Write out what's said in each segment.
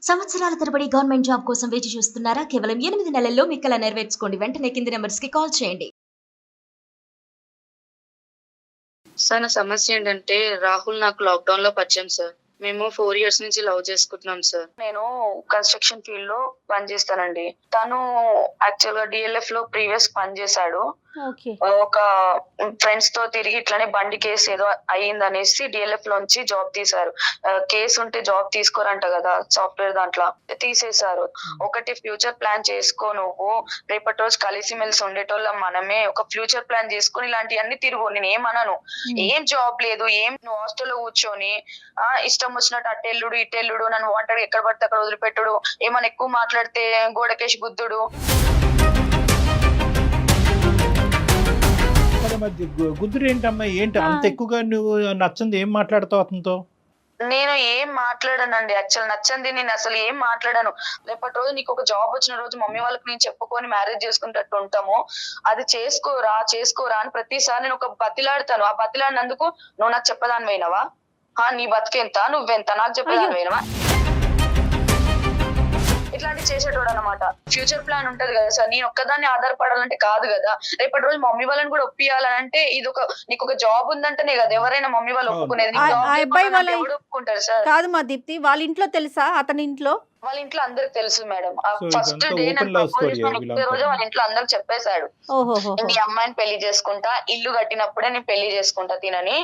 సంవత్సరాల తరబడి government job కోసం వేచి చూస్తున్నారా? కేవలం 8 నెలల్లో మీ కల నెరవేర్చుకోండి. వెంటనే కింది నంబర్స్‌కి కాల్ చేయండి. సార్ నా సమస్య ఏంటంటే రాహుల్ నాకు లాక్‌డౌన్‌లో పరిచయం సార్. మేము 4 ఇయర్స్ నుంచి లవ్ చేసుకుంటున్నాం సార్. నేను కన్‌స్ట్రక్షన్ ఫీల్డ్‌లో పనిచేస్తానండి. తను యాక్చువల్‌గా డీఎల్ఎఫ్‌లో ప్రీవియస్ పనిచేశాడు. ఓకే. ఒక ఫ్రెండ్స్‌తో తిరిగి ఇట్లనే బండి కేసు ఏదో అయిందనేసి డీఎల్ఎఫ్‌లోంచి జాబ్ తీశారు. కేస్ ఉంటే జాబ్ తీసుకోరంట కదా! సాఫ్ట్‌వేర్ దాంట్లో. తీసేశారు. ఒకటి ఫ్యూచర్ ప్లాన్ చేసుకో నువ్వు. రేపటి రోజు కలిసిమెలిసి ఉండేటోళ్ళం మనమే. ఒక ఫ్యూచర్ ప్లాన్ చేసుకొని ఇలాంటియన్నీ తిరుగు. నేనేమనను. ఏం జాబ్ లేదు. ఏం నువ్వు హాస్టల్‌లో కూర్చొని ఇష్టం వచ్చినట్టు అటెల్లుడు, ఇటెల్లుడు, నన్ను ఒంటరిగా ఎక్కడ పడితే అక్కడ వదిలిపెట్టుడు, ఏమన్నా ఎక్కువ మాట్లాడితే గోడకేసి గుద్దుడు. మరి మధ్య గుద్దురు ఏంటమ్మా? ఏంటి అంత ఎక్కువగా నువ్వు నచ్చంది ఏం మాట్లాడతావు అతనితో? నేను ఏం మాట్లాడనండి. యాక్చువల్ నచ్చంది నేను అసలు ఏం మాట్లాడను. రేపటి రోజు నీకు ఒక జాబ్ వచ్చిన రోజు మమ్మీ వాళ్ళకి నేను చెప్పుకొని మ్యారేజ్ చేసుకునేటట్టు ఉంటాము. అది చేసుకోరా అని ప్రతిసారి నేను ఒక బతిలాడతాను. ఆ బతిలాడినందుకు నువ్వు నాకు చెప్పదాని పోయినవా? నీ బతికెంత, నువ్వెంత నాకు చెప్పదాని పోయినవా? ఇట్లాంటివి చేసేటోడు అనమాట. ఫ్యూచర్ ప్లాన్ ఉంటది కదా సార్, నేను ఒక్కదాన్ని ఆధారపడాలంటే కాదు కదా. రేపటి రోజు మమ్మీ వాళ్ళని కూడా ఒప్పియాలంటే ఇది ఒక నీకు ఒక జాబ్ ఉందంటేనే కదా ఎవరైనా మమ్మీ వాళ్ళు ఒప్పుకునేది. ఎవడు ఒప్పుకుంటారు సార్? కాదు మా దీప్తి, వాళ్ళ ఇంట్లో తెలుసా అతని ఇంట్లో? వాళ్ళ ఇంట్లో అందరికి తెలుసు మేడం. So ఫస్ట్ ఇదంతా డే open నాకు love ప్రపోజ్ story చేసిన వీళ్ళంతా. రోజు వాళ్ళ ఇంట్లో అందరికి చెప్పేశాడు. ఓహోహో. నేను ఈ అమ్మాయిని పెళ్లి చేసుకుంటా, ఇల్లు కట్టినప్పుడే నేను పెళ్లి చేసుకుంటా తినని,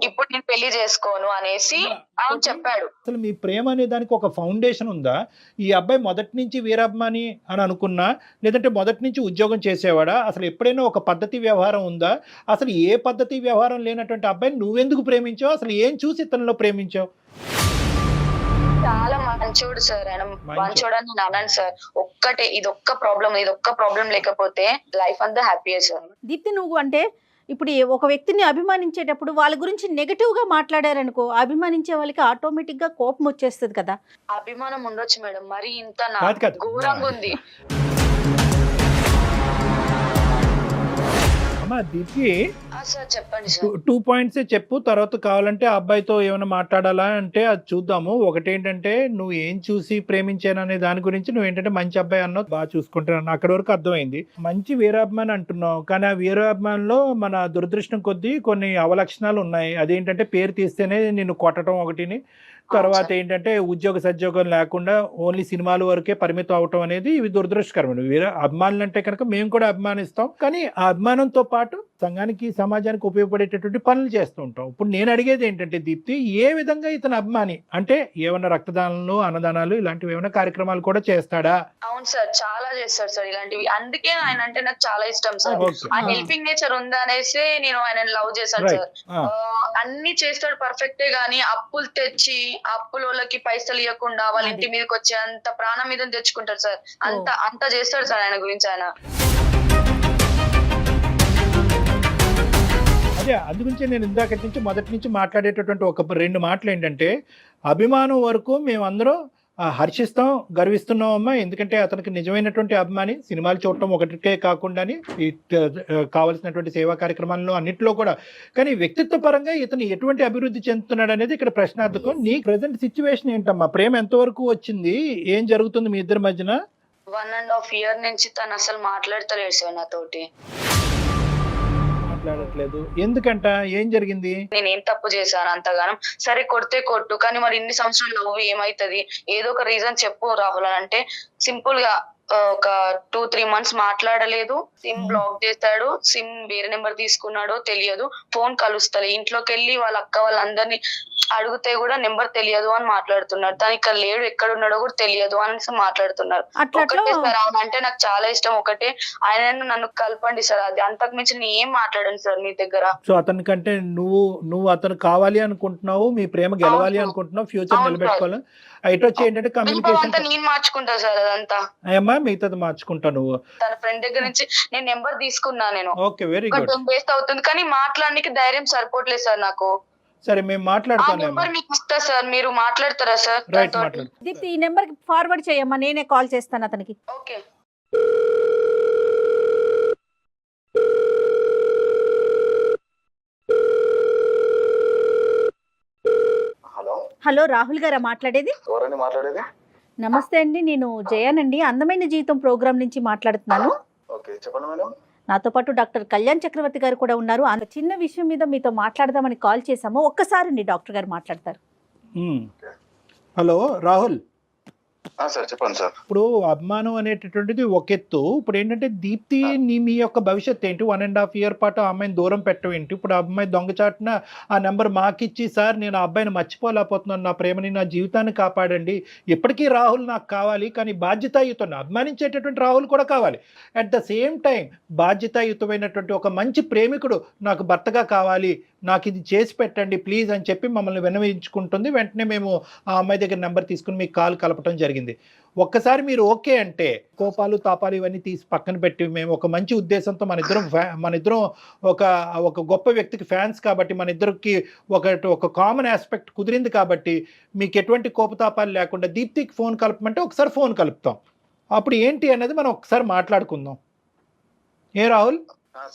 ఇప్పుడు నేను పెళ్లి చేసుకోను అనేసి ఆయన చెప్పాడు. అసలు మీ ప్రేమ అనే దానికి ఒక ఫౌండేషన్ ఉందా? ఈ అబ్బాయి మొదటి నుంచి వీరాభిమాని అని అనుకున్నా, లేదంటే మొదటి నుంచి ఉద్యోగం చేసేవాడా? అసలు ఎప్పుడైనా ఒక పద్ధతి వ్యవహారం ఉందా? అసలు ఏ పద్ధతి వ్యవహారం లేనటువంటి అబ్బాయిని నువ్వెందుకు ప్రేమించావు? అసలు ఏం చూసి ఇతనిలో ప్రేమించావు? చాలా మంచోడు సార్ ఆయన. మంచోడు అని నేను అన్నాను సార్. ఇదొక్క ప్రాబ్లం లేకపోతే లైఫ్ అంతా హ్యాపీయే సార్. దీప్తి, నువ్వు అంటే ఇప్పుడు ఒక వ్యక్తిని అభిమానించేటప్పుడు వాళ్ళ గురించి నెగటివ్ గా మాట్లాడారనుకో, అభిమానించే వాళ్ళకి ఆటోమేటిక్ గా కోపం వచ్చేస్తుంది కదా. అభిమానం ఉండొచ్చు మేడం, మరి ఇంత కాదు. ఘోరంగా ఉంది. అమ్మా దీప్తి, సార్ చెప్పండి సార్. 2 పాయింట్సే చెప్పు, తర్వాత కావాలంటే ఆ అబ్బాయితో ఏమైనా మాట్లాడాలా అంటే అది చూద్దాము. ఒకటేంటంటే నువ్వు ఏం చూసి ప్రేమించాననే దాని గురించి నువ్వు ఏంటంటే మంచి అబ్బాయి అన్నావు, బాగా చూసుకుంటున్నాను, అక్కడి వరకు అర్థమైంది. మంచి వీరాభిమాని అంటున్నావు, కానీ ఆ వీరాభిమానిలో మన దురదృష్టం కొద్దీ కొన్ని అవలక్షణాలు ఉన్నాయి. అదేంటంటే పేరు తీస్తేనే నిన్ను కొట్టడం ఒకటిని, తర్వాత ఏంటంటే ఉద్యోగ సద్యోగం లేకుండా ఓన్లీ సినిమాల వరకే పరిమితం అవటం అనేది ఇవి దురదృష్టకరమైన. వేరే అభిమానులు అంటే కనుక మేము కూడా అభిమానిస్తాం, కానీ ఆ అభిమానంతో పాటు సంఘానికి సమాజానికి ఉపయోగపడేటటువంటి పనులు చేస్తూ ఉంటాం. ఇప్పుడు నేను అడిగేది ఏంటంటే దీప్తి, ఏ విధంగా ఇతను అభిమాని అంటే ఏమన్నా రక్తదానాలు, అన్నదానాలు ఇలాంటివి ఏమైనా కార్యక్రమాలు కూడా చేస్తాడా? అవును సార్, చాలా చేస్తాడు సార్ ఇలాంటివి. అందుకే ఆయన అంటే నాకు చాలా ఇష్టం సార్. Okay. ఆ హెల్పింగ్ నేచర్ ఉందా అనేసి నేను ఆయన లవ్ చేశాను Right. సార్. అన్ని చేస్తాడు పర్ఫెక్టే, గానీ అప్పులు తెచ్చి అప్పుల వాళ్ళకి పైసలు ఇవ్వకుండా వాళ్ళ ఇంటి మీదకి వచ్చి అంత ప్రాణం మీద తెచ్చుకుంటాడు సార్. అంత చేస్తాడు సార్ ఆయన గురించి ఆయన. అదే అందుగురించి నేను ఇందాకటి నుంచి మొదటి నుంచి మాట్లాడేటటువంటి ఒక 2 మాటలు ఏంటంటే, అభిమానం వరకు మేమందరం హర్షిస్తాం, గర్విస్తున్నాం అమ్మా. ఎందుకంటే అతనికి నిజమైనటువంటి అభిమాని. సినిమాలు చూడటం ఒకటికే కాకుండా కావలసినటువంటి సేవా కార్యక్రమాల్లో అన్నింటిలో కూడా. కానీ వ్యక్తిత్వ పరంగా ఇతను ఎటువంటి అభివృద్ధి చెందుతున్నాడు అనేది ఇక్కడ ప్రశ్నార్థకం. నీ ప్రజెంట్ సిచ్యువేషన్ ఏంటమ్మా? ప్రేమ ఎంతవరకు వచ్చింది? ఏం జరుగుతుంది మీ ఇద్దరి మధ్యన? 1.5 year నుంచి తను అసలు మాట్లాడతలేడు సార్ నాతోటి. మాట్లాడట్లేదు ఎందుకంట? ఏం జరిగింది? నేనేం తప్పు చేశాను అంతగానం? సరే కొడితే కొట్టు, కానీ మరి ఇన్ని సంవత్సరాలు లవ్ ఏమైతుంది? ఏదో ఒక రీజన్ చెప్పు రాహుల్ అని అంటే సింపుల్ గా ఒక 2-3 months మాట్లాడలేదు. సిమ్ బ్లాక్ చేశాడు. సిమ్ వేరే నెంబర్ తీసుకున్నాడో తెలియదు. ఫోన్ కలుస్తలే. ఇంట్లోకి వెళ్ళి వాళ్ళ అక్క వాళ్ళందరినీ అడిగితే కూడా నెంబర్ తెలియదు అని మాట్లాడుతున్నాడు. తను ఇక్కడ లేడు, ఎక్కడ ఉన్నాడో కూడా తెలియదు అని మాట్లాడుతున్నారు. ఒకటే సార్, ఆయన అంటే నాకు చాలా ఇష్టం. ఒకటే ఆయన నన్ను కలపండి సార్. అది అంతకు మించి నేను ఏం మాట్లాడాను సార్ మీ దగ్గర. సో అతనికంటే నువ్వు అతను కావాలి అనుకుంటున్నావు, మీ ప్రేమ గెలవాలి అనుకుంటున్నావు, ఫ్యూచర్ నిలబెట్టుకోవాలి. ఇటు వచ్చి ఏంటంటే కమ్యూనికేషన్ నేను మార్చుకుంటా సార్ అదంతా. అమ్మా మిగతాది మార్చుకుంటా. నువ్వు తన ఫ్రెండ్ దగ్గర నుంచి నేను నెంబర్ తీసుకున్నా. నేను ఓకే, వెరీ గుడ్. 2 days అవుతుంది, కానీ మాట్లాడడానికి ధైర్యం సరిపోవట్లేదు సార్ నాకు. సరే మేము మాట్లాడతాను. నెంబర్ మీకు ఇస్తా సార్, మీరు మాట్లాడతారా సార్? రైట్, మాట్లాడు. దీప్తి, ఈ నెంబర్ కి ఫార్వర్డ్ చేయమ్మా, నేనే కాల్ చేస్తాను అతనికి. ఓకే. హలో, రాహుల్ గారా మాట్లాడేది? ఎవరండి మాట్లాడేది? నమస్తే అండి, నేను జయానండి, అందమైన జీవితం ప్రోగ్రామ్ నుంచి మాట్లాడుతున్నాను. ఓకే, చెప్పండి మేడం. నాతో పాటు డాక్టర్ కళ్యాణ్ చక్రవర్తి గారు కూడా ఉన్నారు. ఆ చిన్న విషయం మీద మీతో మాట్లాడదామని కాల్ చేశాము. ఒక్కసారి డాక్టర్ గారు మాట్లాడతారు. హలో రాహుల్, సార్ చెప్పండి సార్. ఇప్పుడు అభిమానం అనేటటువంటిది ఒక ఎత్తు. ఇప్పుడు ఏంటంటే దీప్తి మీ యొక్క భవిష్యత్తు ఏంటి? 1.5 year పాటు ఆ అమ్మాయిని దూరం పెట్టడం ఏంటి? ఇప్పుడు ఆ అమ్మాయి దొంగచాటున ఆ నెంబర్ మాకిచ్చి, సార్ నేను ఆ అబ్బాయిని మర్చిపోలేకపోతున్నాను, నా ప్రేమని నా జీవితాన్ని కాపాడండి, ఇప్పటికీ రాహుల్ నాకు కావాలి, కానీ బాధ్యతాయుతం అభిమానించేటటువంటి రాహుల్ కూడా కావాలి. అట్ ద సేమ్ టైం బాధ్యతాయుతమైనటువంటి ఒక మంచి ప్రేమికుడు నాకు భర్తగా కావాలి, నాకు ఇది చేసి పెట్టండి ప్లీజ్ అని చెప్పి మమ్మల్ని విన్నవించుకుంటుంది. వెంటనే మేము ఆ అమ్మాయి దగ్గర నెంబర్ తీసుకుని మీకు కాల్ కలపడం జరిగింది. ఒక్కసారి మీరు ఓకే అంటే కోపాలు తాపాలు ఇవన్నీ తీసి పక్కన పెట్టి, మేము ఒక మంచి ఉద్దేశంతో మన ఇద్దరం ఒక గొప్ప వ్యక్తికి ఫ్యాన్స్ కాబట్టి మన ఇద్దరికి ఒక కామన్ ఆస్పెక్ట్ కుదిరింది కాబట్టి మీకు ఎటువంటి కోపతాపాలు లేకుండా దీప్తికి ఫోన్ కలపమంటే ఒకసారి ఫోన్ కలుపుతాం. అప్పుడు ఏంటి అనేది మనం ఒకసారి మాట్లాడుకుందాం. ఏ రాహుల్?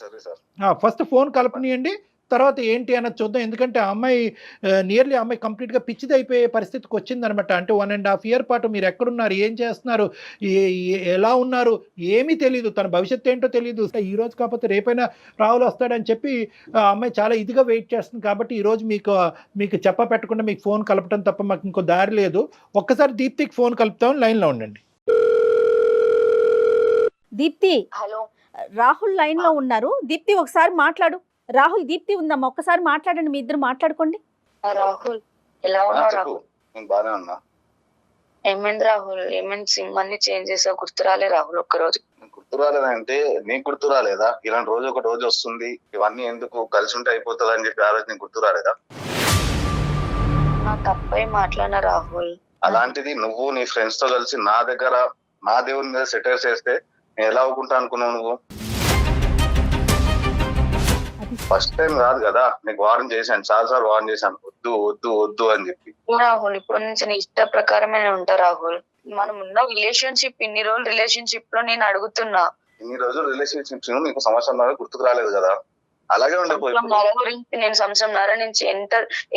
సరే సార్. ఫస్ట్ ఫోన్ కలపనియండి, తర్వాత ఏంటి అన్నది చూద్దాం. ఎందుకంటే ఆ అమ్మాయి నియర్లీ ఆ అమ్మాయి కంప్లీట్గా పిచ్చిది అయిపోయే పరిస్థితికి వచ్చిందనమాట. అంటే 1.5 year పాటు మీరు ఎక్కడున్నారు, ఏం చేస్తున్నారు, ఎలా ఉన్నారు ఏమీ తెలియదు, తన భవిష్యత్తు ఏంటో తెలియదు. ఈ రోజు కాకపోతే రేపైనా రాహుల్ వస్తాడని చెప్పి ఆ అమ్మాయి చాలా ఇదిగా వెయిట్ చేస్తుంది. కాబట్టి ఈరోజు మీకు చెప్ప పెట్టకుండా మీకు ఫోన్ కలపడం తప్ప మాకు ఇంకో దారి లేదు. ఒక్కసారి దీప్తికి ఫోన్ కలుపుతాం, లైన్లో ఉండండి. దీప్తి, హలో రాహుల్ లైన్ లో ఉన్నారు. దీప్తి ఒకసారి మాట్లాడు. రాహుల్, దీప్తి ఉందమ్మా, ఒక్కసారి మాట్లాడండి, మీ ఇద్దరు మాట్లాడుకోండి. రాహుల్ ఎలా ఉన్నావు? చెప్పు. రాహుల్ నేను బాగానే ఉన్నా. ఏమైంది రాహుల్? ఏమైంది? సిమ్ అన్ని చేంజ్ చేసావు, గుర్తు రాలే రాహుల్ ఒక్కరోజు? గుర్తు రాలేదంటే నీకు గుర్తు రాలేదా? ఇలాంటి రోజు ఒక రోజు వస్తుంది, ఇవన్నీ ఎందుకు కలిసి ఉంటే అయిపోతుంది అని చెప్పి ఆ రోజు నీకు గుర్తు రాలేదా? నా తప్పై మాట్లాడిన రాహుల్. అలాంటిది నువ్వు నీ ఫ్రెండ్స్ తో కలిసి నా దగ్గర నా దేవుని మీద సెటర్ చేస్తే నేను ఎలా అవుకుంటా అనుకున్నావు నువ్వు? ఫస్ట్ టైం కాదు కదా, నీకు వార్న్ చేశాను, చాలా సార్లు వార్న్ చేశాను, వద్దు వద్దు వద్దు అని చెప్పి. రాహుల్ ఇప్పటి నుంచి నీ ఇష్ట ప్రకారమే ఉంటా రాహుల్. మనం ఉన్న రిలేషన్షిప్, ఇన్ని రోజులు రిలేషన్షిప్ లో నేను అడుగుతున్నా, ఇన్ని రోజులు రిలేషన్షిప్స్ నీకు సంవత్సరం గుర్తుకు రాలేదు కదా, అలాగే ఉండిపోయి. గురించి నేను సంవత్సరంన్నర నుంచి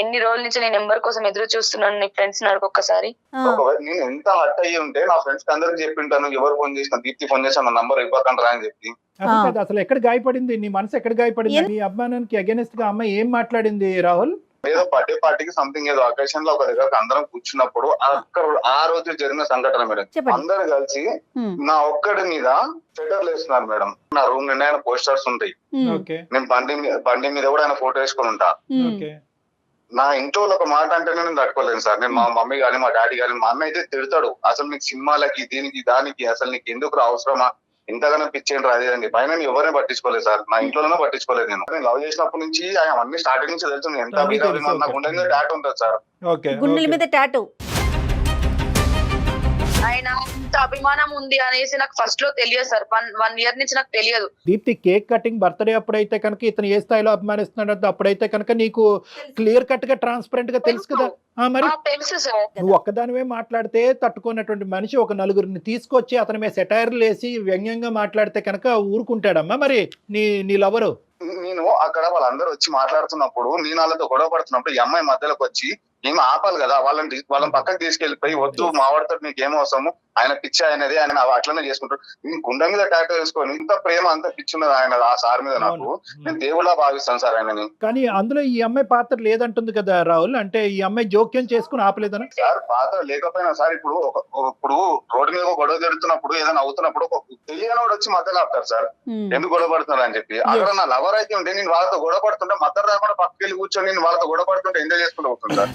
ఎన్ని రోజుల నుంచి నేను నెంబర్ కోసం ఎదురు చూస్తున్నాను. నీ ఫ్రెండ్స్ అడుగు ఒక్కసారి. ఒకవేళ నేను ఎంత హర్ట్ అయ్యి ఉంటే నా ఫ్రెండ్స్ అందరికి చెప్పింటాను, ఎవరు ఫోన్ చేసిన దీప్తి ఫోన్ చేసిన నా నంబర్ ఇవ్వకండి రా అని చెప్పి. అసలు ఎక్కడ గాయపడింది నీ మనసు? ఎక్కడ గాయపడింది? నీ అభిమానానికి అగైనెస్ట్ గా అమ్మాయి ఏం మాట్లాడింది రాహుల్? ఏదో బర్త్డే పార్టీకి సంథింగ్ ఏదో అకేషన్ లో ఒక దగ్గర అందరం కూర్చున్నప్పుడు అక్కడ ఆ రోజు జరిగిన సంఘటన మేడం. అందరు కలిసి నా ఒక్కడి మీద సెటర్లు వేస్తున్నారు మేడం. నా రూమ్ నిండా ఆయన పోస్టర్స్ ఉంటాయి, నేను బండి మీద కూడా ఆయన ఫోటో వేసుకొని ఉంటా. నా ఇంట్లో ఒక మాట అంటే నేను తట్టుకోలేను సార్. నేను మా మమ్మీ గానీ మా డాడీ గానీ, మా అన్న అయితే తిడతాడు, అసలు నీకు సినిమాలకి దీనికి దానికి అసలు నీకు ఎందుకు అవసరమా, ఇంతగానో పిచ్చేంటి అది అని చెప్పి. ఆయన ఎవరిని పట్టించుకోలేదు సార్, నా ఇంట్లోనే పట్టించుకోలేదు. నేను లవ్ చేసినప్పటి నుంచి అన్ని స్టార్టింగ్ నుంచి తెలుసు ఎంత నా గుండె మీద టాటూ ఉంటుంది సార్, గుండెల మీద టాటూ. ఆయన ఇంత అభిమానం ఉంది అనేసి నాకు ఫస్ట్ లో తెలియదు సార్. 1 year నుంచి నాకు తెలియదు. దీప్తి కేక్ కటింగ్ బర్త్డే అప్పుడైతే కనుక ఇతను ఏ స్థాయిలో అభిమానిస్తున్నాడు అప్పుడైతే కనుక నీకు క్లియర్ కట్ గా ట్రాన్స్పరెంట్ గా తెలుసు కదా. మరి తెలుసు సార్. నువ్వు ఒక్కదానివే మాట్లాడితే తట్టుకున్నటువంటి మనిషి ఒక నలుగురిని తీసుకొచ్చి అతని మీద సెటైర్లు వేసి వ్యంగ్యంగా మాట్లాడితే కనుక ఊరుకుంటాడమ్మా మరి నీ లవరు? నేను అక్కడ వాళ్ళందరూ వచ్చి మాట్లాడుతున్నప్పుడు, నేను వాళ్ళతో గొడవ పడుతున్నప్పుడు ఈ అమ్మాయి మధ్యలోకి వచ్చి మేము ఆపాలి కదా, వాళ్ళని పక్కకి తీసుకెళ్లిపోయి వద్దు మావాడితో నీకు ఏమో అవసరము, ఆయన పిచ్చి ఆయనది, ఆయన అట్లనే చేసుకుంటాడు. నేను గుండె మీద టాటూ వేసుకొని ఇంత ప్రేమ అంత పిచ్చి ఉన్నది ఆయన ఆ సార్ మీద, నాకు నేను దేవుళ్ళ భావిస్తాను సార్ ఆయనని. కానీ అందులో ఈ అమ్మాయి పాత్ర లేదంటుంది కదా రాహుల్, అంటే ఈ అమ్మాయి జోక్యం చేసుకుని ఆపలేదనా? సార్ పాత్ర లేకపోయినా సార్, ఇప్పుడు రోడ్డు మీద గొడవ జరుగుతున్నప్పుడు ఏదైనా అవుతున్నప్పుడు తెలియని వాడు వచ్చి మధ్యలో ఆపుతారు సార్, ఎందుకు గొడవ పడుతున్నారు అని చెప్పి. అక్కడ నా లవర్ అయితే ఉంటే నేను వాళ్ళతో గొడవ పడుతుంటే మధ్య రాకుండా పక్కకి వెళ్ళి కూర్చొని నేను వాళ్ళతో గొడవ పడుతుంటే ఎంజాయ్ చేసుకుంటూ అవుతుంది సార్.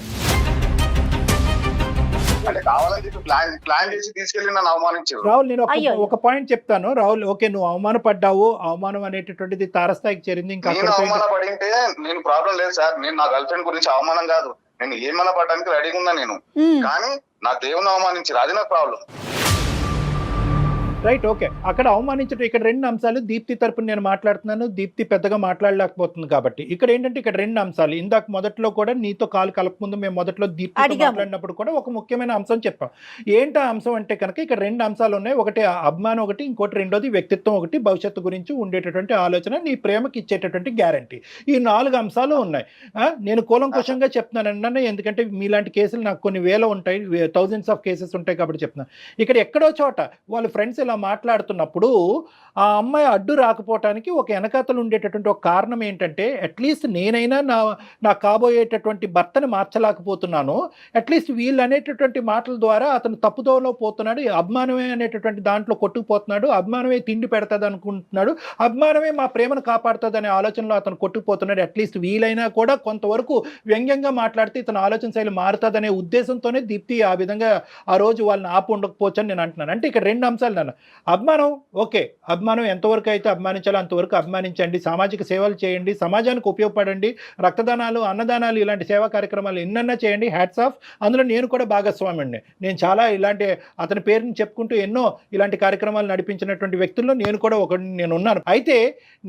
అంటే కావాలని చెప్పి ప్లాన్ చేసి తీసుకెళ్లి నన్ను అవమానించారు. రాహుల్ నేను ఒక పాయింట్ చెప్తాను రాహుల్. ఓకే, నువ్వు అవమానపడ్డావు, అవమానం అనేటటువంటిది తారస్థాయికి చేరింది. ఇంకా నేను అవమానపడింటే నేను ప్రాబ్లం లేదు సార్, నేను నా గర్ల్ ఫ్రెండ్ గురించి అవమానం కాదు, నేను ఏమైనా పడడానికి రెడీగా ఉన్నా నేను, కానీ నా దేవుని అవమానించారు, అది నా ప్రాబ్లం. Right, okay. అక్కడ అవమానించడం, ఇక్కడ 2 అంశాలు. దీప్తి తరపున నేను మాట్లాడుతున్నాను, దీప్తి పెద్దగా మాట్లాడలేకపోతుంది కాబట్టి. ఇక్కడ ఏంటంటే ఇక్కడ 2 అంశాలు. ఇందాక మొదట్లో కూడా నీతో కాలు కలపముందు మేము మొదట్లో దీప్తి మాట్లాడినప్పుడు కూడా ఒక ముఖ్యమైన అంశం చెప్పాం. ఏంటి ఆ అంశం అంటే కనుక ఇక్కడ 2 అంశాలు ఉన్నాయి. ఒకటి అభిమానం ఒకటి, ఇంకోటి రెండోది వ్యక్తిత్వం ఒకటి, భవిష్యత్తు గురించి ఉండేటటువంటి ఆలోచన, నీ ప్రేమకి ఇచ్చేటటువంటి గ్యారంటీ. ఈ 4 అంశాలు ఉన్నాయి. నేను కూలంకుషంగా చెప్తున్నాను, ఎందుకంటే మీలాంటి కేసులు నాకు కొన్ని వేల ఉంటాయి, థౌజండ్స్ ఆఫ్ కేసెస్ ఉంటాయి కాబట్టి చెప్తున్నాను. ఇక్కడ ఎక్కడో చోట వాళ్ళ ఫ్రెండ్స్ ఇలా మాట్లాడుతున్నప్పుడు ఆ అమ్మాయి అడ్డు రాకపోవటానికి ఒక వెనకాతలు ఉండేటటువంటి ఒక కారణం ఏంటంటే, అట్లీస్ట్ నేనైనా నా కాబోయేటటువంటి భర్తని మార్చలేకపోతున్నాను, అట్లీస్ట్ వీళ్ళు అనేటటువంటి మాటల ద్వారా అతను తప్పుదోవలో పోతున్నాడు, అభిమానమే అనేటటువంటి దాంట్లో కొట్టుకుపోతున్నాడు, అభిమానమే తిండి పెడతాది అనుకుంటున్నాడు, అభిమానమే మా ప్రేమను కాపాడుతుంది అనే ఆలోచనలో అతను కొట్టుకుపోతున్నాడు, అట్లీస్ట్ వీలైనా కూడా కొంతవరకు వ్యంగ్యంగా మాట్లాడితే ఇతను ఆలోచన శైలి మారుతుందనే ఉద్దేశంతోనే దీప్తి ఆ విధంగా ఆ రోజు వాళ్ళని ఆపు ఉండకపోవచ్చు అని నేను అంటున్నాను. అంటే ఇక్కడ 2 అంశాలు నాన్న. అభిమానం ఓకే, అభిమానం ఎంతవరకు అయితే అభిమానించాలో అంతవరకు అభిమానించండి, సామాజిక సేవలు చేయండి, సమాజానికి ఉపయోగపడండి, రక్తదానాలు, అన్నదానాలు, ఇలాంటి సేవా కార్యక్రమాలు ఎన్నన్నా చేయండి, హ్యాట్స్ ఆఫ్. అందులో నేను కూడా భాగస్వామిని. నేను చాలా ఇలాంటి అతని పేరుని చెప్పుకుంటూ ఎన్నో ఇలాంటి కార్యక్రమాలు నడిపించినటువంటి వ్యక్తుల్లో నేను కూడా నేను ఉన్నాను. అయితే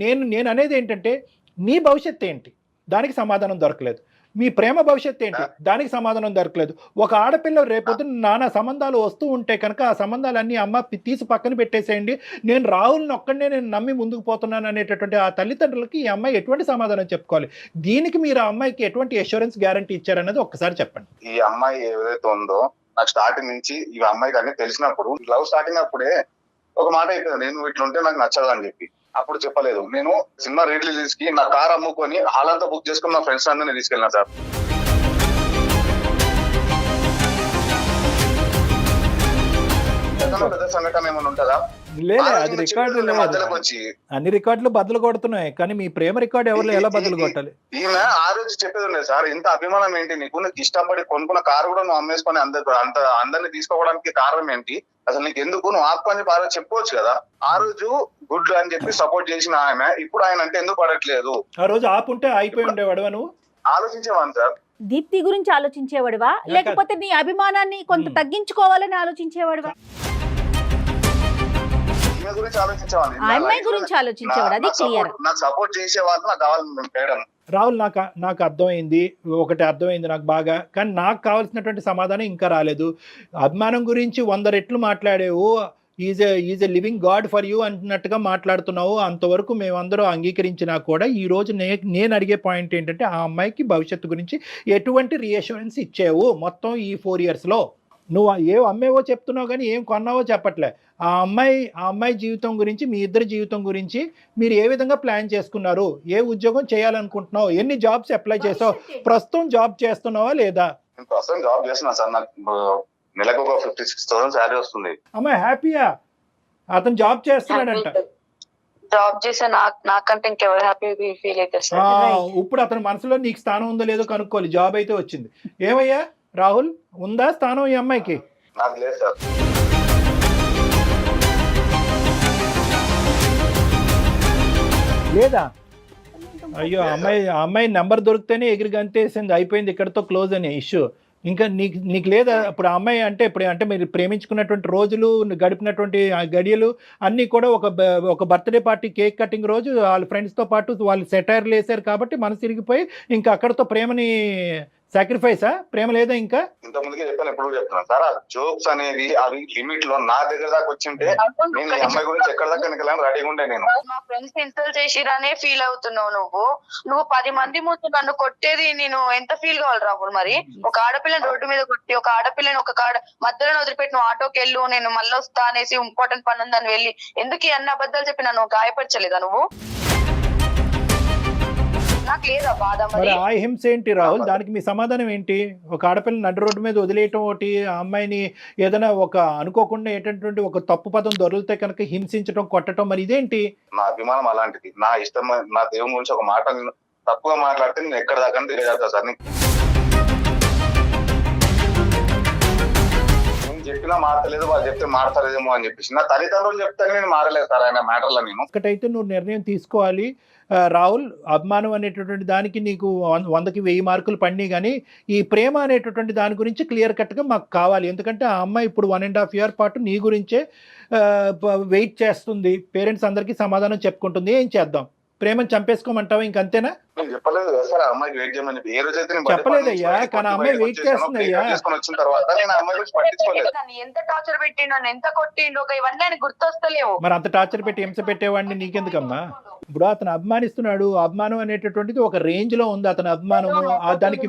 నేను అనేది ఏంటంటే, నీ భవిష్యత్తు ఏంటి, దానికి సమాధానం దొరకలేదు. మీ ప్రేమ భవిష్యత్తు ఏంటి, దానికి సమాధానం దొరకలేదు. ఒక ఆడపిల్ల రేపొద్దున నానా సంబంధాలు వస్తూ ఉంటే కనుక ఆ సంబంధాలన్నీ అమ్మ తీసి పక్కన పెట్టేసేయండి, నేను రాహుల్ని ఒక్కడనే నేను నమ్మి ముందుకు పోతున్నాను అనేటటువంటి ఆ తల్లిదండ్రులకి ఈ అమ్మాయి ఎటువంటి సమాధానం చెప్పుకోవాలి? దీనికి మీరు ఆ అమ్మాయికి ఎటువంటి అష్యూరెన్స్ గ్యారంటీ ఇచ్చారనేది ఒక్కసారి చెప్పండి. ఈ అమ్మాయి ఏదైతే ఉందో, నాకు స్టార్టింగ్ నుంచి ఈ అమ్మాయికి అన్ని తెలిసినప్పుడు, లవ్ స్టార్టింగ్ అప్పుడే ఒక మాట అయిపోయింది, నేను ఇట్లుంటే నాకు నచ్చదు అని చెప్పి. అప్పుడు చెప్పలేదు. నేను సినిమా రిలీజ్ కి నా కార్ అమ్ముకొని హాల్ అంతా బుక్ చేసుకుని నా ఫ్రెండ్స్ అందరినీ తీసుకెళ్ళినా సార్. పెద్ద సంఘటన ఏమైనా ఉంటుందా? లేదు, అది రికార్డు అన్ని రికార్డులు బదులు కొడుతున్నాయి, కానీ మీ ప్రేమ రికార్డు ఎవరు ఎలా బదులు కొట్టాలి? ఈమె ఆ రోజు చెప్పేది ఉండేది, సార్ ఇంత అభిమానం ఏంటి నీకు, నీకు ఇష్టపడి కొనుక్కున్న కారు కూడా నువ్వు అమ్మేసుకొని అందరినీ తీసుకోవడానికి కారణం ఏంటి, అసలు నీకు ఎందుకు, నువ్వు ఆపుకొని ఆ రోజు చెప్పుకోవచ్చు కదా. ఆ రోజు గుడ్ అని చెప్పి సపోర్ట్ చేసిన ఆమె ఇప్పుడు ఆయన అంటే ఎందుకు పడట్లేదు? ఆ రోజు ఆపుంటే అయిపోయి ఉండేవాడు. నువ్వు ఆలోచించేవాను సార్. దీప్తి గురించి ఆలోచించేవాడివా, లేకపోతే నీ అభిమానాన్ని కొంత తగ్గించుకోవాలని ఆలోచించేవాడివా? గురించి ఆలోచించేవాడిని, అమ్మాయి గురించి ఆలోచించేవాడు, అది క్లియర్. నాకు సపోర్ట్ చేసేవాళ్ళు నాకు కావాలి మేడం. రాహుల్, నాకు అర్థమైంది, ఒకటి అర్థమైంది నాకు బాగా, కానీ నాకు కావాల్సినటువంటి సమాధానం ఇంకా రాలేదు. అభిమానం గురించి 100 రెట్లు మాట్లాడేవు, is a living god for you అన్నట్టుగా మాట్లాడుతున్నావు. అంతవరకు మేమందరూ అంగీకరించినా కూడా ఈరోజు నేను అడిగే పాయింట్ ఏంటంటే, ఆ అమ్మాయికి భవిష్యత్తు గురించి ఎటువంటి రీఅష్యూరెన్స్ ఇచ్చావు మొత్తం ఈ 4 yearsలో? నువ్వు ఏం అమ్మేవో చెప్తున్నావు కానీ ఏం కొన్నావో చెప్పట్లే. ఆ అమ్మాయి జీవితం గురించి, మీ ఇద్దరి జీవితం గురించి మీరు ఏ విధంగా ప్లాన్ చేసుకున్నారు, ఏ ఉద్యోగం చేయాలనుకుంటున్నావు, ఎన్ని జాబ్స్ అప్లై చేసావు, ప్రస్తుతం జాబ్ చేస్తున్నావా లేదా? ప్రస్తుతం జాబ్ చేస్తున్నా సార్, నాకు నెలకు ఒక 56,000 శాలరీ వస్తుంది. అమ్మాయి హ్యాపీయా? అతను జాబ్ చేస్తున్నాడంట. జాబ్ చేసే నాకంటే ఇంకెవరు హ్యాపీ ఫీల్ అయితే సార్. ఇప్పుడు అతని మనసులో నీకు స్థానం ఉందో లేదో కనుక్కోవాలి. జాబ్ అయితే వచ్చింది. ఏమయ్యా రాహుల్, ఉందా స్థానం ఈ అమ్మాయికి? నాకు లేదు సార్. లేదా? అయ్యో, అమ్మాయి నెంబర్ దొరికితేనే ఎగిరి గంతేసింది, అయిపోయింది ఇక్కడతో క్లోజ్ అనే ఇష్యూ. ఇంకా నీకు లేదా? ఇప్పుడు ఆ అమ్మాయి అంటే మీరు ప్రేమించుకున్నటువంటి రోజులు, గడిపినటువంటి గడియలు అన్నీ కూడా ఒక బర్త్డే పార్టీ, కేక్ కటింగ్ రోజు వాళ్ళ ఫ్రెండ్స్తో పాటు వాళ్ళు సెటైర్లు వేసారు కాబట్టి మనసు తిరిగిపోయి ఇంకా అక్కడతో ప్రేమని సాక్రిఫైసా? ప్రేమ లేదా ఇంకా? ఇంత ముందుకే చెప్పాను, ఎప్పుడు చెప్తున్నాను సార్, జోక్స్ అనేవి అవి లిమిట్ లో నా దగ్గర దాకా వచ్చింటే నేను ఈ అమ్మాయి గురించి ఎక్కడ దాకా వెనకాలని రెడీగా ఉండే. నేను మా ఫ్రెండ్స్ ఇన్సల్ట్ చేసిరనే ఫీల్ అవుతున్నావు నువ్వు 10 మంది ముందు నన్ను కొట్టేది నేను ఎంత ఫీల్ కావాలి రాహుల్? మరి ఒక ఆడపిల్లని రోడ్డు మీద కొట్టి, ఒక ఆడపిల్లని ఒక మధ్యలో వదిలిపెట్టి నువ్వు ఆటోకి వెళ్ళు, నేను మళ్ళీ వస్తా అనేసి ఇంపార్టెంట్ పని ఉందని వెళ్ళి ఎందుకు అన్ని అబద్ధాలు చెప్పి నన్ను గాయపరచలేదా నువ్వు? మరి ఆ హింస ఏంటి రాహుల్? దానికి మీ సమాధానం ఏంటి? ఒక ఆడపిల్లని నడి రోడ్డు మీద వదిలేయటం ఒకటి, ఆ అమ్మాయిని ఏదైనా ఒక అనుకోకుండా ఏంటంటే ఒక తప్పు పదం దొరికితే కనుక హింసించడం, కొట్టడం, మరి ఇదేంటి? నా అభిమానం అలాంటిది. నా ఇష్టం, నా దేవుని గురించి ఒక మాట తప్పుగా మాట్లాడితే నేను ఎక్కడ దాకా తెలియజేస్తా సార్. నేను చెప్పినా మారతలేదు, వాళ్ళు చెప్తే మారతారేమో అని చెప్పేసి నా తల్లిదండ్రులు చెప్తే నేను మారలేదు సార్ ఆయన మ్యాటర్లో. నేను ఒకటైతే నువ్వు నిర్ణయం తీసుకోవాలి. రాహుల్, అభిమానం అనేటటువంటి దానికి నీకు 100కి 1000 మార్కులు పడినాయి, కానీ ఈ ప్రేమ అనేటటువంటి దాని గురించి క్లియర్ కట్గా మాకు కావాలి. ఎందుకంటే ఆ అమ్మాయి ఇప్పుడు 1.5 year పాటు నీ గురించే వెయిట్ చేస్తుంది, పేరెంట్స్ అందరికీ సమాధానం చెప్పుకుంటుంది. ఏం చేద్దాం? ప్రేమను చంపేసుకోమంటావా? ఇంకంతేనా? నేను చెప్పలేదు కదా సార్ ఆ అమ్మాయికి వెయిట్ చేయమని. ఏ రోజైతే నేను బయట చెప్పలేదయ్యా, పని కానీ ఆ అమ్మాయి వెయిట్ చేస్తుందయ్యా. చేసుకొని వచ్చిన తర్వాత నేను ఆ అమ్మాయి గురించి పట్టించుకోలేదు. నన్ను ఎంత టార్చర్ పెట్టిండు, నన్ను ఎంత కొట్టిండు, ఇవన్నీ ఆయన గుర్తొస్తలేవు. మరి అంత టార్చర్ పెట్టి హింస పెట్టేవాడిని నీకెందుకమ్మా? ఇప్పుడు అతను అభిమానిస్తున్నాడు, అభిమానం అనేటటువంటిది ఒక రేంజ్ లో ఉంది. అతని అభిమానము దానికి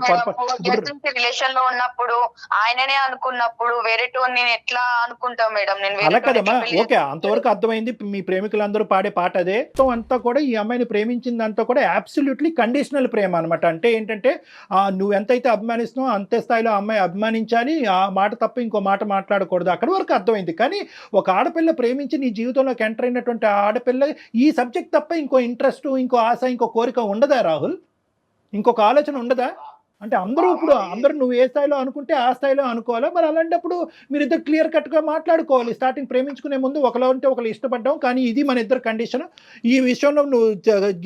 రిలేషన్ లో ఉన్నప్పుడు ఆయననే అనుకున్నప్పుడు వేరేటోని నేను ఎట్లా అనుకుంటా మేడం? నేను అలా కదమ్మా, ఓకే, అంతవరకు అర్థమైంది. మీ ప్రేమికులందరూ పాడే పాట అదే. అంతా కూడా ఈ అమ్మాయిని ప్రేమించిందంతా కూడా అబ్సల్యూట్లీ కండిషనల్ ప్రేమ అనమాట. అంటే ఏంటంటే నువ్వు ఎంతైతే అభిమానిస్తున్నావు అంతే స్థాయిలో అమ్మాయి అభిమానించాలి, ఆ మాట తప్ప ఇంకో మాట మాట్లాడకూడదు. అక్కడి వరకు అర్థమైంది. కానీ ఒక ఆడపిల్ల ప్రేమించి నీ జీవితంలోకి ఎంటర్ అయినటువంటి ఆడపిల్ల ఈ సబ్జెక్ట్ తప్ప ఇంకో ఇంట్రెస్ట్, ఇంకో ఆశ, ఇంకో కోరిక ఉండదా రాహుల్? ఇంకొక ఆలోచన ఉండదా? అంటే అందరూ నువ్వు ఏ స్థాయిలో అనుకుంటే ఆ స్థాయిలో అనుకోవాలా? మరి అలాంటప్పుడు మీరిద్దరు క్లియర్ కట్గా మాట్లాడుకోవాలి. స్టార్టింగ్ ప్రేమించుకునే ముందు ఒకలో ఉంటే ఒకరు ఇష్టపడ్డాం, కానీ ఇది మన ఇద్దరు కండిషన్. ఈ విషయంలో నువ్వు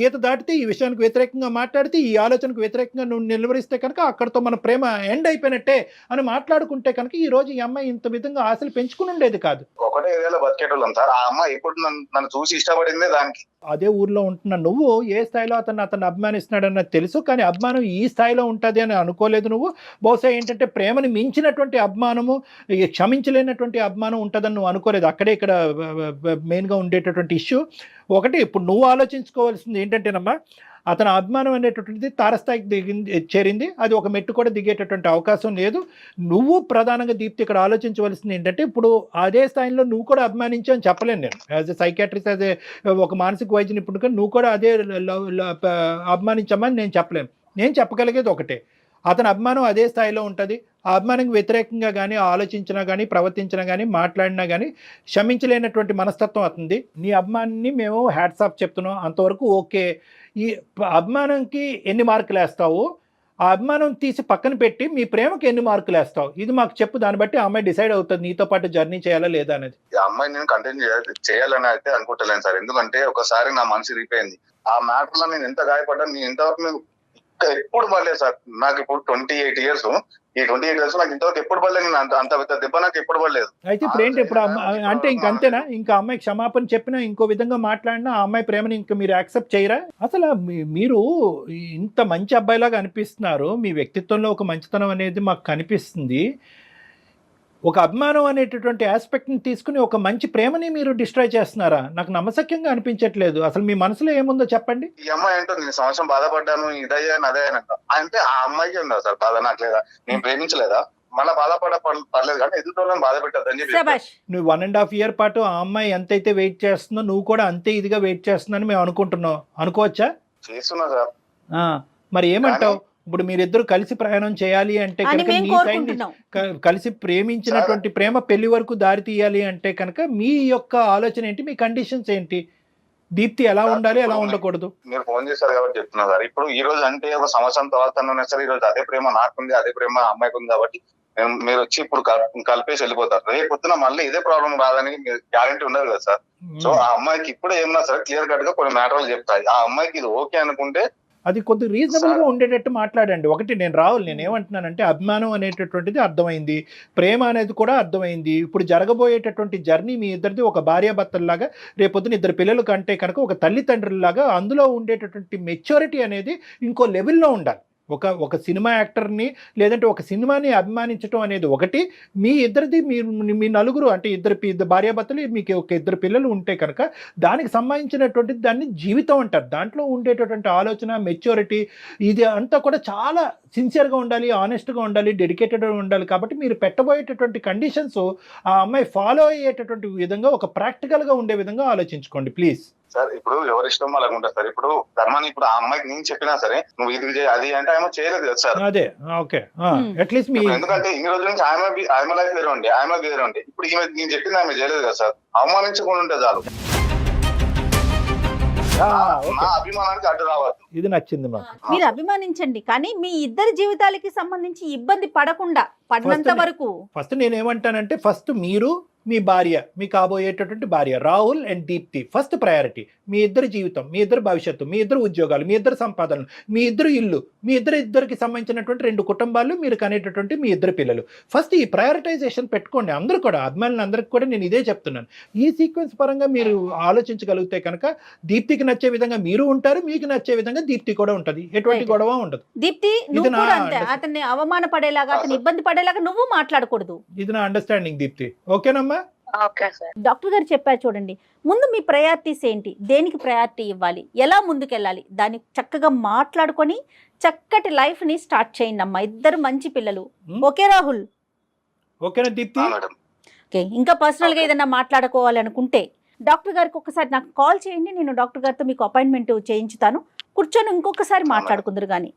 గీత దాటితే, ఈ విషయానికి వ్యతిరేకంగా మాట్లాడితే, ఈ ఆలోచనకు వ్యతిరేకంగా నువ్వు నిలవరిస్తే కనుక అక్కడితో మన ప్రేమ ఎండ్ అయిపోయినట్టే అని మాట్లాడుకుంటే కనుక ఈ రోజు ఈ అమ్మాయి ఇంత విధంగా ఆశలు పెంచుకుని ఉండేది కాదు. ఒకటే ఏరియాలో బతికేటోళ్ళం సార్. ఆ అమ్మాయి ఇప్పుడు నన్ను చూసి ఇష్టపడిందే దానికి. అదే ఊర్లో ఉంటున్న నువ్వు ఏ స్థాయిలో అతను అభిమానిస్తున్నాడన్నది తెలుసు, కానీ అభిమానం ఈ స్థాయిలో ఉంటుంది అని అనుకోలేదు నువ్వు. బహుశా ఏంటంటే ప్రేమని మించినటువంటి అభిమానము, క్షమించలేనటువంటి అభిమానం ఉంటుందని నువ్వు అనుకోలేదు. అక్కడే ఇక్కడ మెయిన్గా ఉండేటటువంటి ఇష్యూ. ఒకటి ఇప్పుడు నువ్వు ఆలోచించుకోవాల్సింది ఏంటంటేనమ్మా, అతని అభిమానం అనేటటువంటిది తారస్థాయికి చేరింది. అది ఒక మెట్టు కూడా దిగేటటువంటి అవకాశం లేదు. నువ్వు ప్రధానంగా దీప్తి ఇక్కడ ఆలోచించవలసింది ఏంటంటే, ఇప్పుడు అదే స్థాయిలో నువ్వు కూడా అభిమానించు అని చెప్పలేను నేను. As a psychiatrist, as a ఒక మానసిక వైద్య నిపుణుడిగా నువ్వు కూడా అదే అభిమానించమని నేను చెప్పలేను. నేను చెప్పగలిగేది ఒకటే, అతని అభిమానం అదే స్థాయిలో ఉంటుంది. ఆ అభిమానానికి వ్యతిరేకంగా కానీ ఆలోచించినా కానీ ప్రవర్తించినా కానీ మాట్లాడినా కానీ క్షమించలేనటువంటి మనస్తత్వం అవుతుంది. నీ అభిమానాన్ని మేము హ్యాట్స్ ఆఫ్ చెప్తున్నాం, అంతవరకు ఓకే. ఈ అభిమానంకి ఎన్ని మార్కులు వేస్తావు, ఆ అభిమానం తీసి పక్కన పెట్టి మీ ప్రేమకి ఎన్ని మార్కులు వేస్తావు, ఇది మాకు చెప్పు. దాన్ని బట్టి ఆ అమ్మాయి డిసైడ్ అవుతుంది నీతో పాటు జర్నీ చేయాలా లేదా అనేది. ఈ అమ్మాయి నేను కంటిన్యూ చేయాలని అయితే అనుకుంటలేను సార్. ఎందుకంటే ఒకసారి నా మనసు రిపోయింది. ఆ మ్యాటర్ లో నేను ఎంత గాయపడ్డాను, నేను ఇంతవరకు ఎప్పుడు పడలేదు సార్. నాకు ఇప్పుడు 28 years. ఈ 28 years నాకు ఇంతవరకు ఎప్పుడు పడలేదు. నేను అంత పెద్ద దెబ్బ నాకు ఎప్పుడు పడలేదు. అయితే ఇప్పుడు ఏంటి, ఇప్పుడు అంటే ఇంకంతేనా? ఇంకా అమ్మాయికి క్షమాపణ చెప్పినా, ఇంకో విధంగా మాట్లాడినా ఆ అమ్మాయి ప్రేమని ఇంకా మీరు యాక్సెప్ట్ చేయరా? అసలు మీరు ఇంత మంచి అబ్బాయిలాగా అనిపిస్తున్నారు, మీ వ్యక్తిత్వంలో ఒక మంచితనం అనేది మాకు కనిపిస్తుంది. ఒక అభిమానం అనేటటువంటి ఆస్పెక్ట్ని తీసుకుని ఒక మంచి ప్రేమని మీరు డిస్ట్రాయ్ చేస్తున్నారా? నాకు నమ్మశక్యంగా అనిపించట్లేదు. అసలు మీ మనసులో ఏముందో చెప్పండి. ఈ అమ్మాయి ఏంటో నేను సంవత్సరం బాధపడ్డాను, ఇదయ్యాను అదేనంట అంటే ఆ అమ్మాయికి ఉందా సార్ బాధ? నాకు లేదా? నేను ప్రేమించలేదా? మళ్ళీ పర్లేదు కానీ ఎదుటోళ్ళని బాధ పెట్టద్దని చెప్పి. నువ్వు 1.5 year పాటు ఆ అమ్మాయి ఎంతైతే వెయిట్ చేస్తుందో నువ్వు కూడా అంతే ఇదిగా వెయిట్ చేస్తుందని మేము అనుకుంటున్నాం. అనుకోవచ్చా? చేస్తున్నా సార్. మరి ఏమంటావు? ఇప్పుడు మీరిద్దరు కలిసి ప్రయాణం చేయాలి అంటే కనుక, కలిసి ప్రేమించినటువంటి ప్రేమ పెళ్లి వరకు దారి తీయాలి అంటే కనుక మీ యొక్క ఆలోచన ఏంటి, మీ కండిషన్స్ ఏంటి? దీప్తి ఎలా ఉండాలి, ఎలా ఉండకూడదు? మీరు ఫోన్ చేశారు కాబట్టి చెప్తున్నా సార్. ఇప్పుడు ఈ రోజు అంటే ఒక సంవత్సరం తర్వాత సరే, ఈ రోజు అదే ప్రేమ నాకుంది, అదే ప్రేమ అమ్మాయికి ఉంది కాబట్టి మీరు వచ్చి ఇప్పుడు కలిపేసి వెళ్ళిపోతారు. రేపు పొద్దున మళ్ళీ ఇదే ప్రాబ్లం రాదని గ్యారంటీ ఉండదు కదా సార్. సో ఆ అమ్మాయికి ఇప్పుడు ఏమన్నా సరే క్లియర్ కట్ గా కొన్ని మ్యాటర్లు చెప్తాయి. ఆ అమ్మాయికి ఇది ఓకే అనుకుంటే అది కొద్ది రీజనబుల్గా ఉండేటట్టు మాట్లాడండి. ఒకటి నేను రాహుల్, నేను ఏమంటున్నానంటే అభిమానం అనేటటువంటిది అర్థమైంది, ప్రేమ అనేది కూడా అర్థమైంది. ఇప్పుడు జరగబోయేటటువంటి జర్నీ మీ ఇద్దరిది ఒక భార్యాభర్తల్లాగా, రేపొద్దున ఇద్దరు పిల్లలు కంటే కనుక ఒక తల్లిదండ్రుల్లాగా, అందులో ఉండేటటువంటి మెచ్యూరిటీ అనేది ఇంకో లెవెల్లో ఉండాలి. ఒక సినిమా యాక్టర్ని లేదంటే ఒక సినిమాని అభిమానించడం అనేది ఒకటి, మీ ఇద్దరిది మీ నలుగురు అంటే ఇద్దరు భార్యాభర్తలు, మీకు ఒక ఇద్దరు పిల్లలు ఉంటే కనుక దానికి సంబంధించినటువంటి దాన్ని జీవితం అంటారు. దాంట్లో ఉండేటటువంటి ఆలోచన, మెచ్యూరిటీ, ఇది అంతా కూడా చాలా సిన్సియర్గా ఉండాలి, ఆనెస్ట్గా ఉండాలి, డెడికేటెడ్గా ఉండాలి. కాబట్టి మీరు పెట్టబోయేటటువంటి కండిషన్స్ ఆ అమ్మాయి ఫాలో అయ్యేటటువంటి విధంగా ఒక ప్రాక్టికల్గా ఉండే విధంగా ఆలోచించుకోండి ప్లీజ్. సార్ ఇప్పుడు ఎవరి ఇష్టం వాళ్ళకు ఉంటుంది సార్. ఇప్పుడు ధర్మాన్ని ఇప్పుడు ఆ అమ్మాయికి నేను చెప్పినా సరే నువ్వు ఇది చేయి అది అంటే ఆమె చేయలేదు కదా సార్. అదే ఓకే, అట్లీస్ట్ మీ ఎందుకంటే ఇన్ని రోజుల నుంచి ఆమె లైఫ్ వేరే ఉండే, ఆమె వేరే ఉండే. ఇప్పుడు ఈమె నేను చెప్పింది ఆమె చేయలేదు కదా సార్. అవమానించకుండా ఉంటే చాలు. నా అభిమానానికి అడ్డు రావద్దు. ఇది నచ్చింది మాకు. మీరు అభిమానించండి, కానీ మీ ఇద్దరి జీవితాలకి సంబంధించి ఇబ్బంది పడకుండా పడినంత వరకు. ఫస్ట్ నేనేమంటానంటే, ఫస్ట్ మీరు మీ భార్య, మీ కాబోయేటటువంటి భార్య Rahul and Deepti first priority. మీ ఇద్దరి జీవితం, మీ ఇద్దరు భవిష్యత్తు, మీ ఇద్దరు ఉద్యోగాలు, మీ ఇద్దరు సంపాదనలు, మీ ఇద్దరు ఇల్లు, మీ ఇద్దరికి సంబంధించినటువంటి 2 కుటుంబాలు, మీరు కనేటటువంటి మీ ఇద్దరు పిల్లలు. ఫస్ట్ ఈ ప్రయారిటైజేషన్ పెట్టుకోండి. అందరూ కూడా అభిమానులు అందరికి కూడా నేను ఇదే చెప్తున్నాను. ఈ సీక్వెన్స్ పరంగా మీరు ఆలోచించగలిగితే కనుక దీప్తికి నచ్చే విధంగా మీరు ఉంటారు, మీకు నచ్చే విధంగా దీప్తి కూడా ఉంటది. ఎటువంటి గొడవ ఉండదు. దీప్తి నువ్వు ఇది నా కూడా అంతే, understanding. అతన్ని అవమాన పడేలాగా, అతన్ని ఇబ్బంది పడేలాగా నువ్వు మాట్లాడకూడదు. ఇది నా అండర్స్టాండింగ్ దీప్తి. ఓకేనమ్మా? Okay sir. డాక్టర్ గారు చెప్పారు చూడండి, ముందు మీ ప్రయారిటీస్ ఏంటి, దేనికి ప్రయారిటీ ఇవ్వాలి, ఎలా ముందుకెళ్ళాలి, దాన్ని చక్కగా మాట్లాడుకొని చక్కటి లైఫ్ ని స్టార్ట్ చేయండి అమ్మా. ఇద్దరు మంచి పిల్లలు. ఓకే రాహుల్? ఓకేనా దీప్తి? మేడం. ఓకే, ఇంకా పర్సనల్ గా ఏదైనా మాట్లాడుకోవాలనుకుంటే డాక్టర్ గారికి ఒకసారి నాకు కాల్ చేయండి, నేను డాక్టర్ గారితో మీకు అపాయింట్మెంట్ చేయించుతాను. కూర్చొని ఇంకొకసారి మాట్లాడుకుందరు కానీ.